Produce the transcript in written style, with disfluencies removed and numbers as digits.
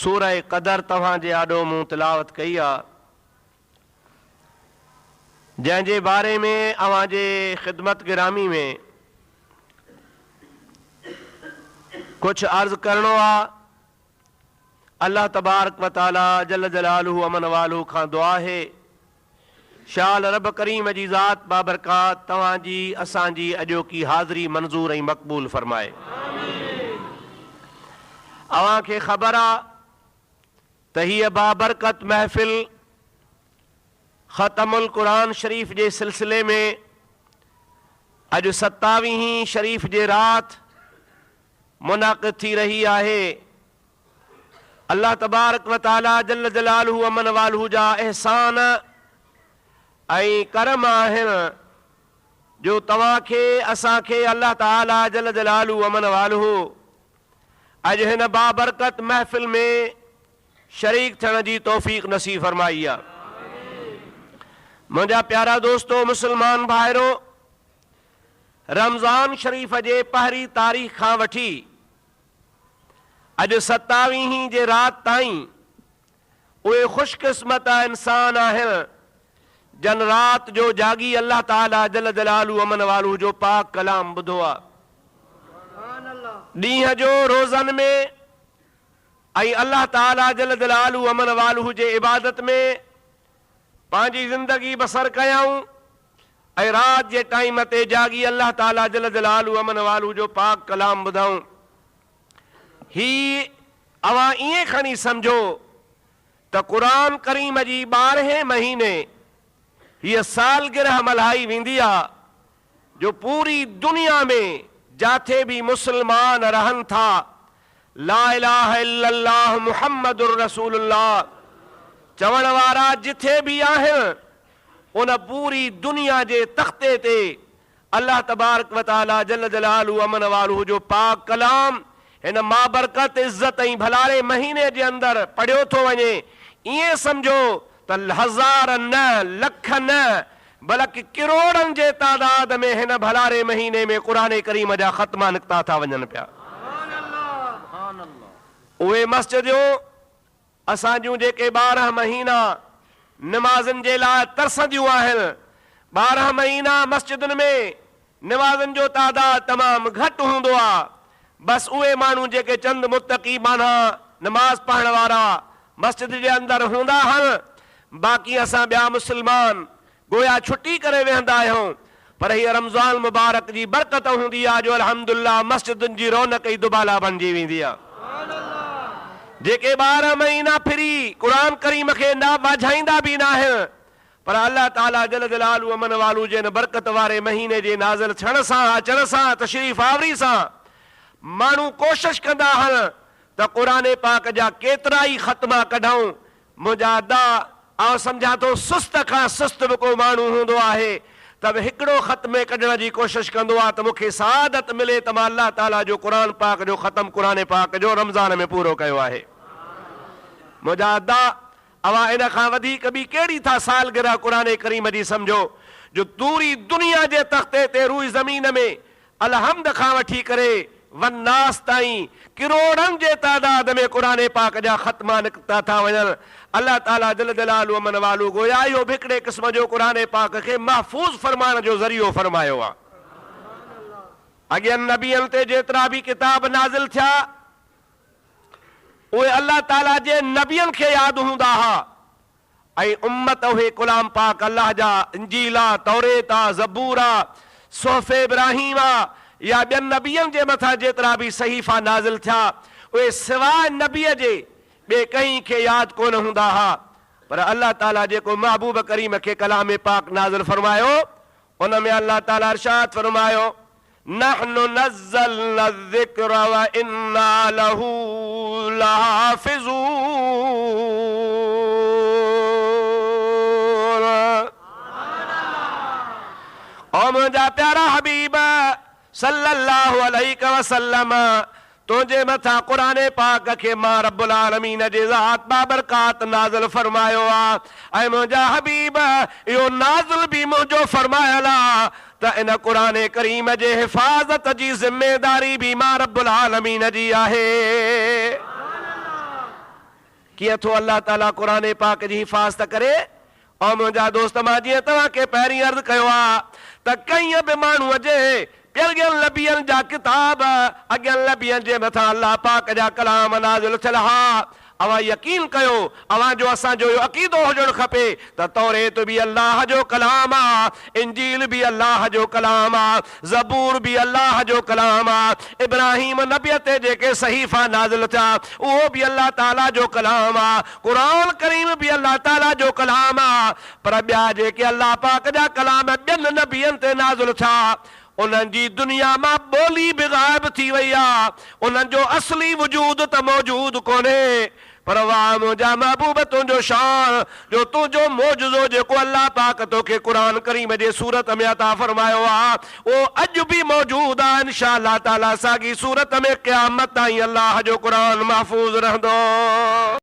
सूरह क़दर तव्हां जे आॾो मूं तिलावत कई आहे, जंहिंजे बारे में अव्हां जे ख़िदमत गिरामी में कुछ अर्ज़ करणो आहे। अल्लाह तबारक व तआला जल जलालुहु अमन वालुहु खां दुआ है, शाल रब करीम जी ज़ात बाबरकात तव्हां जी असांजी अॼोकी हाज़िरी मंज़ूर ऐं मक़बूल फरमाए। अव्हां खे ख़बर आहे त हीअ बाबरकत महफ़िल ख़तमुल क़ुरान शरीफ़ जे सिलसिले में अॼु 27वीं शरीफ़ जे राति मुनाक़िद थी रही आहे। अल्लाह तबारक व तआला जल जलालुहु अमन वालुहु जा एहसान ऐं करम आहिनि जो तव्हांखे असांखे अल्लाह ताला जल जलालुहु अमन वालुहु अॼु हिन बाबरकत महफ़िल में शरीक थियण जी तौफ़ीक़ नसीब फरमाई आहे। मुंहिंजा प्यारा दोस्तो मुस्लमान भाइरो, रमज़ान शरीफ़ जे पहिरीं तारीख़ खां वठी अॼु 27वीं जे राति ताईं उहे ख़ुशकिस्मत इंसान आहिनि जन राति जो जागी अल्लाह ताला जल जलालुहु अमन वालुहु जो पाक कलाम ॿुधो आहे। ॾींहं जो रोज़नि में ऐं अल्लाह ताला जल जलालुहु अमन वालुहु जे इबादत में पंहिंजी ज़िंदगी बसर कयूं ऐं राति जे टाइम ते जागी अल्लाह ताला जल जलालुहु अमन वालुहु जो पाक कलाम ॿुधूं। ही अव्हां ईअं खणी सम्झो त क़ुरान करीम जी 12हें महीने हीअ सालगिरह मल्हाई वेंदी आहे जो पूरी दुनिया में जाथे भी मुसलमान रहन था ला इलाहा इल्लल्लाह मुहम्मदुर रसूलुल्लाह चवण वारा जिथे भी आहिनि उन पूरी दुनिया जे तख्ते ते अल्लाह तबारक व तआला जल जलालुहु अमन वालुहु जो पाक कलाम हिन माबरकत इज़्ज़त ऐं भलारे महीने जे अंदरि पढ़ियो थो वञे। ईअं सम्झो त हज़ार न लख न बल्कि किरोड़नि जे तादाद में हिन भलारे महीने में क़ुरान करीम जा ख़त्मा निकिता था वञनि पिया। उहे मस्जिदियूं असां जूं जेके 12 महीना नमाज़नि जे लाइ तरसंदियूं आहिनि, 12 महीना मस्जिदुनि में नमाज़नि जो तादाद तमामु घटि हूंदो आहे। बस उहे माण्हू जेके चंद मुत्तक़ी माना नमाज़ पढ़ण वारा मस्जिद जे अंदरि हूंदा आहिनि, बाक़ी असां ॿिया मुस्लमान गोया छुट्टी करे वेहंदा आहियूं। पर हीअ रमज़ान मुबारक जी बरकत हूंदी आहे जो अल्हम्दुलिल्लाह मस्जिदुनि जी रौनक ई दुबाला बणिजी वेंदी आहे। जेके 12 महीना फिरी क़ुरान करीम खे न वाझाईंदा बि न आहिनि, पर अल्लाह ताला जल जलालुहु अमन वालुहु जे बरकत वारे महीने जे नाज़िल थियण सां अचण सां तशरीफ़ आवरी सां माण्हू कोशिश कंदा आहिनि त क़ुरान पाक जा केतिरा ई ख़त्मा कढूं। मुंहिंजा अदा ऐं सम्झा थो सुस्त खां सुस्त बि को माण्हू हूंदो आहे त बि हिकिड़ो ख़त्मे कढण जी कोशिश कंदो आहे त मूंखे सआदत मिले त मां अल्लाह ताला जो क़ुरान पाक जो ख़त्म क़ुरान पाक जो रमज़ान में पूरो कयो आहे। मुंहिंजा अदा अवां इन खां वधीक ॿी कहिड़ी था सालगिरह क़ुरान करीम जी सम्झो जो पूरी दुनिया जे तख़्ते ते रूई ज़मीन में अलहम्द खां वठी करे वन्नास ताईं किरोड़नि जे तादाद में क़ुरान पाक जा ख़त्मा निकिता था वञनि। अल्लाह ताला जल जलालुहु अमन वालुहु गोया इहो बि हिकिड़े क़िस्म जो क़ुरान पाक खे महफ़ूज़ फरमाइण जो ज़रियो फरमायो आहे। अॻियनि नबियनि ते जेतिरा बि किताब नाज़िल थिया उहे अल्लाह ताला जे नबियनि खे यादि हूंदा हुआ ऐं उम्मत उहे कलाम पाक अल्लाह जा इंजीला तौरेता ज़बूरा सुहफ़ इब्राहीम या ॿियनि नबियनि जे मथां जेतिरा बि सहीफ़ा नाज़िल थिया उहे सवाइ नबीअ जे ॿिए कंहिं खे यादि कोन हूंदा हुआ। पर अल्लाह ताला जेको महबूब करीम खे कलाम पाक नाज़िल फरमायो उन में अल्लाह ताला इरशाद फरमायो नहनु नज़्ज़लना ज़िक्र व इन्ना लहू लहाफ़िज़ून। ओ मुंहिंजा प्यारा हबीब सल्लल्लाहु अलैहि वसल्लम तुंहिंजे मथां क़ुरान पाक खे मां रब्बुल आलमीन जे ज़ात बाबरकात नाज़िल फरमायो आहे ऐं मुंहिंजा हबीब इहो नाज़िल बि मुंहिंजो फरमायल आहे त इन क़ुरान करीम जे हिफ़ाज़त जी ज़िम्मेदारी भी मां रब्बुल आलमीन जी आहे। किए थो अल्लाह ताला कुरान पाक जी हिफाज़त करे। और मुंहिंजा दोस्त, मां जीअं तव्हांखे पहिरीं अर्ज़ कयो आहे त कंहिं बि माण्हूअ जे ॿियनि नबियनि जा किताब अॻियनि नबियनि जे मथां अल्लाह पाक जा कलाम नाज़िल थियल हा। अवां यकीन कयो, अवां जो असांजो इहो अक़ीदो हुजणु खपे त तौरेत बि अल्लाह जो कलाम आहे, इंजील बि अल्लाह जो कलाम आहे, ज़बूर बि अल्लाह जो कलाम आहे, इब्राहिम नबीअ ते जेके सहीफ़ा नाज़िल थिया उहो बि अल्लाह ताला जो कलाम आहे, क़ुरान करीम बि अल्लाह ताला जो कलाम आहे। पर ॿिया जेके अल्लाह पाक जा कलाम ॿियनि नबियनि ते नाज़िल थिया उन्हनि जी दुनिया मां ॿोली बि ग़ाइब थी वई आहे, उन्हनि जो असली वजूद त मौजूद कोन्हे। पर वाह मुंहिंजा महबूब, तुंहिंजो शान जो तुंहिंजो मौजूदो जेको अल्लाह पाक तोखे क़ुरान करीम जे सूरत में अता फरमायो आहे उहो अॼु बि मौजूद आहे। इंशा अल्लाह ताला साॻी सूरत में क़यामत ताईं अल्लाह जो क़ुरान महफ़ूज़ रहंदो।